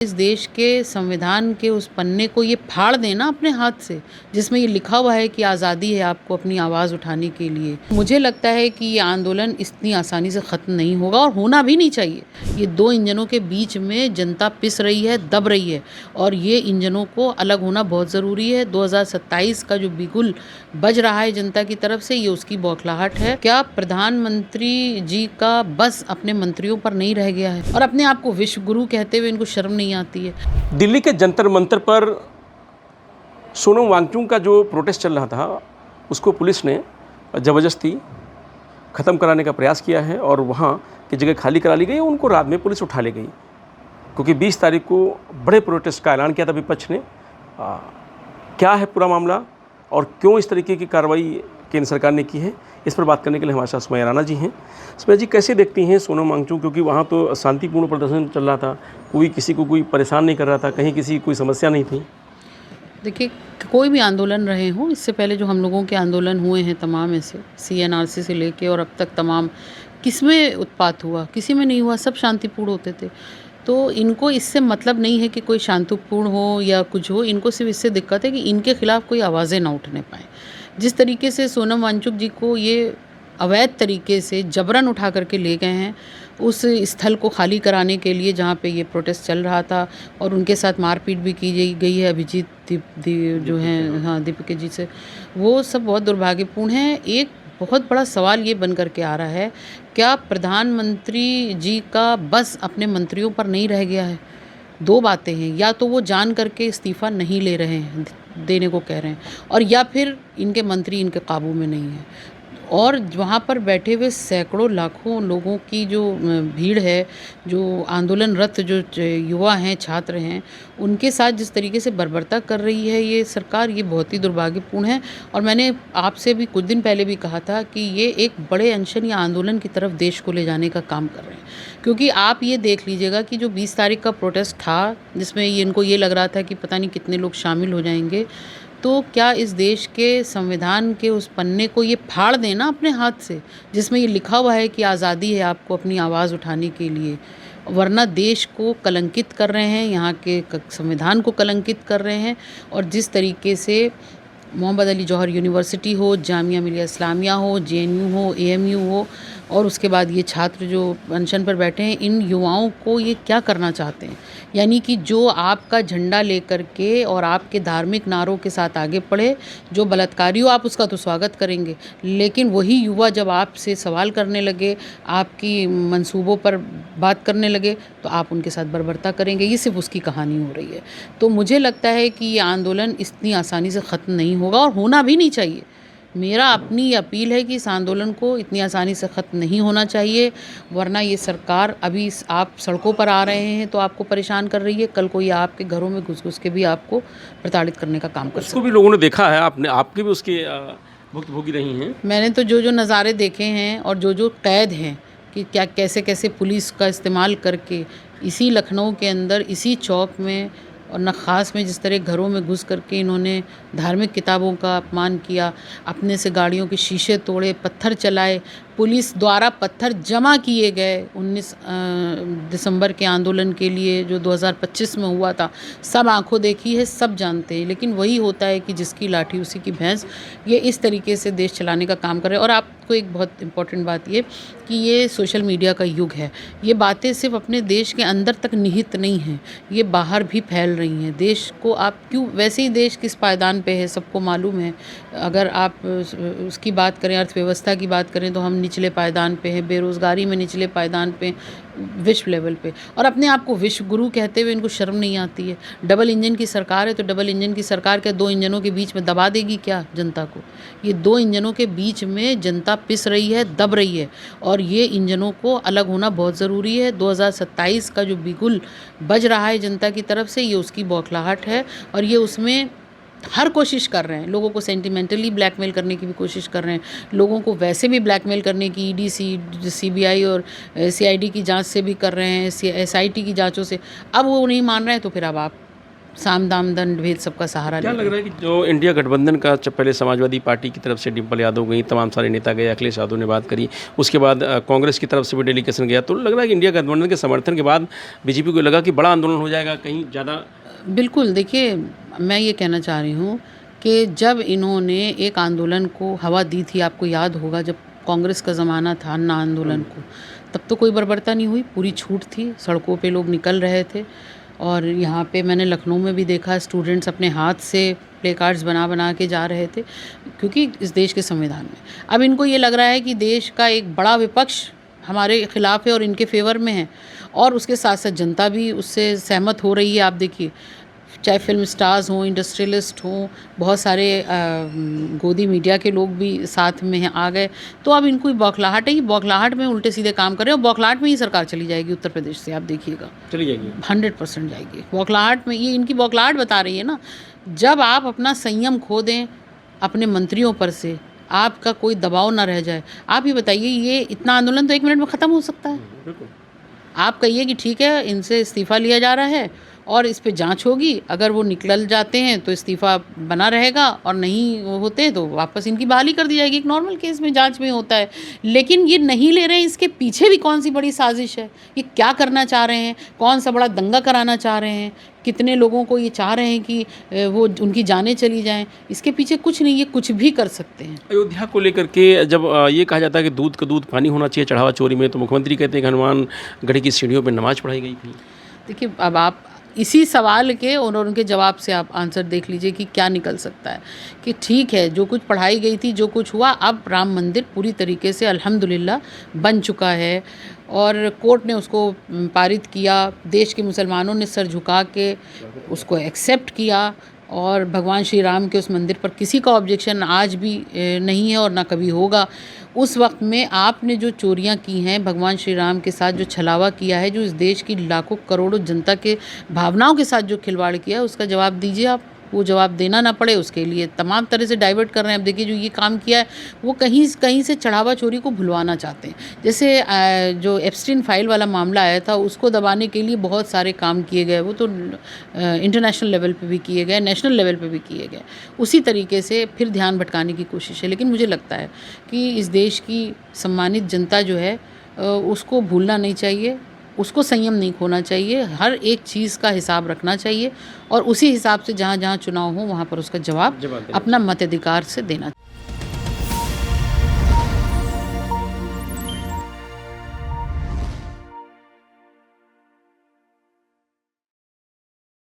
इस देश के संविधान के उस पन्ने को ये फाड़ दें ना अपने हाथ से, जिसमें ये लिखा हुआ है कि आज़ादी है आपको अपनी आवाज़ उठाने के लिए। मुझे लगता है कि ये आंदोलन इतनी आसानी से ख़त्म नहीं होगा और होना भी नहीं चाहिए। ये 2 इंजनों के बीच में जनता पिस रही है, दब रही है और ये इंजनों को अलग होना बहुत ज़रूरी है। 2027 का जो बिगुल बज रहा है जनता की तरफ से, ये उसकी बौखलाहट है। क्या प्रधानमंत्री जी का बस अपने मंत्रियों पर नहीं रह गया है? और अपने आप को विश्व गुरु कहते हुए इनको शर्म नहीं आती है? दिल्ली के जंतर मंतर पर सोनम वांगचुक का जो प्रोटेस्ट चल रहा था उसको पुलिस ने ज़बरदस्ती ख़त्म कराने का प्रयास किया है और वहाँ की जगह खाली करा ली गई। उनको रात में पुलिस उठा ले गई क्योंकि 20 तारीख को बड़े प्रोटेस्ट का ऐलान किया था विपक्ष ने। क्या है पूरा मामला और क्यों इस तरीके की कार्रवाई केंद्र सरकार ने की है, इस पर बात करने के लिए हमारे साथ सुमैया राणा जी हैं। सुमैया जी, कैसे देखती हैं सोनम वांगचुक, क्योंकि वहाँ तो शांतिपूर्ण प्रदर्शन चल रहा था, कोई किसी को कोई परेशान नहीं कर रहा था, कहीं किसी की कोई समस्या नहीं थी? देखिए, कोई भी आंदोलन रहे हों, इससे पहले जो हम लोगों के आंदोलन हुए हैं तमाम ऐसे CNRC से लेके और अब तक तमाम, किसमें उत्पात हुआ? किसी में नहीं हुआ, सब शांतिपूर्ण होते थे। तो इनको इससे मतलब नहीं है कि कोई शांतिपूर्ण हो या कुछ हो, इनको सिर्फ इससे दिक्कत है कि इनके खिलाफ कोई आवाज़ें ना उठने पाएँ। जिस तरीके से सोनम वांगचुक जी को ये अवैध तरीके से जबरन उठा करके ले गए हैं उस स्थल को खाली कराने के लिए जहाँ पे ये प्रोटेस्ट चल रहा था, और उनके साथ मारपीट भी की गई है अभिजीत जो हैं, हाँ, दीपिका जी से, वो सब बहुत दुर्भाग्यपूर्ण है। एक बहुत बड़ा सवाल ये बन कर के आ रहा है, क्या प्रधानमंत्री जी का बस अपने मंत्रियों पर नहीं रह गया है? 2 बातें हैं, या तो वो जान करके इस्तीफ़ा नहीं ले रहे हैं, देने को कह रहे हैं, और या फिर इनके मंत्री इनके काबू में नहीं है। और वहाँ पर बैठे हुए सैकड़ों लाखों लोगों की जो भीड़ है, जो आंदोलनरत जो युवा हैं, छात्र हैं, उनके साथ जिस तरीके से बर्बरता कर रही है ये सरकार, ये बहुत ही दुर्भाग्यपूर्ण है। और मैंने आपसे भी कुछ दिन पहले भी कहा था कि ये एक बड़े अनशन या आंदोलन की तरफ देश को ले जाने का काम कर रहे हैं। क्योंकि आप ये देख लीजिएगा कि जो 20 तारीख का प्रोटेस्ट था, जिसमें इनको ये लग रहा था कि पता नहीं कितने लोग शामिल हो जाएंगे, तो क्या इस देश के संविधान के उस पन्ने को ये फाड़ दें ना अपने हाथ से, जिसमें ये लिखा हुआ है कि आज़ादी है आपको अपनी आवाज़ उठाने के लिए, वरना देश को कलंकित कर रहे हैं, यहाँ के संविधान को कलंकित कर रहे हैं। और जिस तरीके से मोहम्मद अली जौहर यूनिवर्सिटी हो, जामिया मिलिया इस्लामिया हो, JNU हो, AMU हो, और उसके बाद ये छात्र जो अनशन पर बैठे हैं, इन युवाओं को ये क्या करना चाहते हैं? यानी कि जो आपका झंडा लेकर के और आपके धार्मिक नारों के साथ आगे बढ़े, जो बलात्कारी हो आप उसका तो स्वागत करेंगे, लेकिन वही युवा जब आपसे सवाल करने लगे, आपकी मंसूबों पर बात करने लगे, तो आप उनके साथ बर्बरता करेंगे। ये सिर्फ उसकी कहानी हो रही है। तो मुझे लगता है कि ये आंदोलन इतनी आसानी से ख़त्म नहीं होगा और होना भी नहीं चाहिए। मेरा अपनी अपील है कि इस आंदोलन को इतनी आसानी से ख़त्म नहीं होना चाहिए, वरना ये सरकार अभी आप सड़कों पर आ रहे हैं तो आपको परेशान कर रही है, कल को ये आपके घरों में घुस के भी आपको प्रताड़ित करने का काम कर सकती है। उसको भी लोगों ने देखा है, आपकी भी उसकी भुक्तभोगी रही हैं। मैंने तो जो नज़ारे देखे हैं और जो कैद हैं कि क्या कैसे पुलिस का इस्तेमाल करके इसी लखनऊ के अंदर, इसी चौक में और नखास में, जिस तरह घरों में घुस करके इन्होंने धार्मिक किताबों का अपमान किया, अपने से गाड़ियों के शीशे तोड़े, पत्थर चलाए, पुलिस द्वारा पत्थर जमा किए गए 19 दिसंबर के आंदोलन के लिए जो 2025 में हुआ था। सब आंखों देखी है, सब जानते हैं, लेकिन वही होता है कि जिसकी लाठी उसी की भैंस। ये इस तरीके से देश चलाने का काम कर रहे हैं। और आपको एक बहुत इम्पॉर्टेंट बात ये कि ये सोशल मीडिया का युग है। ये बातें सिर्फ अपने देश के अंदर तक निहित नहीं हैं, ये बाहर भी फैल रही हैं। देश को आप क्यों, वैसे ही देश किस पायदान पे है सबको मालूम है। अगर आप उसकी बात करें, अर्थव्यवस्था की बात करें, तो हम निचले पायदान पे हैं, बेरोज़गारी में निचले पायदान पे, विश्व लेवल पे, और अपने आप को विश्व गुरु कहते हुए इनको शर्म नहीं आती है। डबल इंजन की सरकार है तो डबल इंजन की सरकार क्या 2 इंजनों के बीच में दबा देगी क्या जनता को? ये 2 इंजनों के बीच में जनता पिस रही है, दब रही है, और ये इंजनों को अलग होना बहुत ज़रूरी है। 2027 का जो बिगुल बज रहा है जनता की तरफ से, ये उसकी बौखलाहट है और ये उसमें हर कोशिश कर रहे हैं। लोगों को सेंटिमेंटली ब्लैकमेल करने की भी कोशिश कर रहे हैं, लोगों को वैसे भी ब्लैकमेल करने की ED, CBI और CID की जांच से भी कर रहे हैं, SIT की जांचों से। अब वो नहीं मान रहे हैं तो फिर अब आप साम दाम दंड भेद सबका सहारा क्या ले लग रहा है कि जो इंडिया गठबंधन का पहले समाजवादी पार्टी की तरफ से डिम्पल यादव गई, तमाम सारे नेता गए, अखिलेश यादव ने बात करी, उसके बाद कांग्रेस की तरफ से भी डेलीगेशन गया, तो लग रहा है कि इंडिया गठबंधन के समर्थन के बाद बीजेपी को लगा कि बड़ा आंदोलन हो जाएगा, कहीं ज़्यादा। बिल्कुल, देखिए मैं ये कहना चाह रही हूँ कि जब इन्होंने एक आंदोलन को हवा दी थी, आपको याद होगा जब कांग्रेस का ज़माना था अन्ना आंदोलन को, तब तो कोई बर्बरता नहीं हुई, पूरी छूट थी, सड़कों पे लोग निकल रहे थे। और यहाँ पे मैंने लखनऊ में भी देखा स्टूडेंट्स अपने हाथ से प्ले कार्ड्स बना बना के जा रहे थे, क्योंकि इस देश के संविधान में अब इनको ये लग रहा है कि देश का एक बड़ा विपक्ष हमारे खिलाफ है और इनके फेवर में है, और उसके साथ साथ जनता भी उससे सहमत हो रही है। आप देखिए, चाहे फिल्म स्टार्स हों, इंडस्ट्रियलिस्ट हों, बहुत सारे गोदी मीडिया के लोग भी साथ में आ गए, तो अब इनको बौखलाहट है, ये बौखलाहट में उल्टे सीधे काम कर रहे हैं, और बौखलाहट में ही सरकार चली जाएगी उत्तर प्रदेश से, आप देखिएगा चली जाएगी 100% जाएगी बौखलाहट में। ये इनकी बौखलाहट बता रही है ना। जब आप अपना संयम खो दें अपने मंत्रियों पर से, आपका कोई दबाव ना रह जाए, आप ये बताइए, ये इतना आंदोलन तो 1 मिनट में ख़त्म हो सकता है। बिल्कुल। आप कहिए कि ठीक है, इनसे इस्तीफ़ा लिया जा रहा है और इस पे जांच होगी, अगर वो निकल जाते हैं तो इस्तीफ़ा बना रहेगा, और नहीं वो होते हैं तो वापस इनकी बहाली कर दी जाएगी। एक नॉर्मल केस में जांच में होता है, लेकिन ये नहीं ले रहे हैं। इसके पीछे भी कौन सी बड़ी साजिश है, ये क्या करना चाह रहे हैं, कौन सा बड़ा दंगा कराना चाह रहे हैं, कितने लोगों को ये चाह रहे हैं कि वो उनकी जानें चली जाएं, इसके पीछे कुछ नहीं, ये कुछ भी कर सकते हैं। अयोध्या को लेकर के जब ये कहा जाता है कि दूध का दूध पानी होना चाहिए चढ़ावा चोरी में, तो मुख्यमंत्री कहते हैं कि हनुमान गढ़ी की सीढ़ियों पर नमाज पढ़ाई गई थी। देखिए, अब आप इसी सवाल के और उनके जवाब से आप आंसर देख लीजिए कि क्या निकल सकता है। कि ठीक है, जो कुछ पढ़ाई गई थी, जो कुछ हुआ, अब राम मंदिर पूरी तरीके से अल्हम्दुलिल्लाह बन चुका है, और कोर्ट ने उसको पारित किया, देश के मुसलमानों ने सर झुका के उसको एक्सेप्ट किया, और भगवान श्री राम के उस मंदिर पर किसी का ऑब्जेक्शन आज भी नहीं है और ना कभी होगा। उस वक्त में आपने जो चोरियां की हैं, भगवान श्री राम के साथ जो छलावा किया है, जो इस देश की लाखों करोड़ों जनता के भावनाओं के साथ जो खिलवाड़ किया है, उसका जवाब दीजिए आप। वो जवाब देना ना पड़े उसके लिए तमाम तरह से डाइवर्ट कर रहे हैं। अब देखिए, जो ये काम किया है वो कहीं कहीं से चढ़ावा चोरी को भुलवाना चाहते हैं। जैसे जो एप्स्टीन फाइल वाला मामला आया था, उसको दबाने के लिए बहुत सारे काम किए गए, वो तो इंटरनेशनल लेवल पे भी किए गए, नेशनल लेवल पे भी किए गए। उसी तरीके से फिर ध्यान भटकाने की कोशिश है। लेकिन मुझे लगता है कि इस देश की सम्मानित जनता जो है उसको भूलना नहीं चाहिए, उसको संयम नहीं खोना चाहिए, हर एक चीज़ का हिसाब रखना चाहिए, और उसी हिसाब से जहाँ जहाँ चुनाव हो वहाँ पर उसका जवाब अपना मताधिकार से देना चाहिए।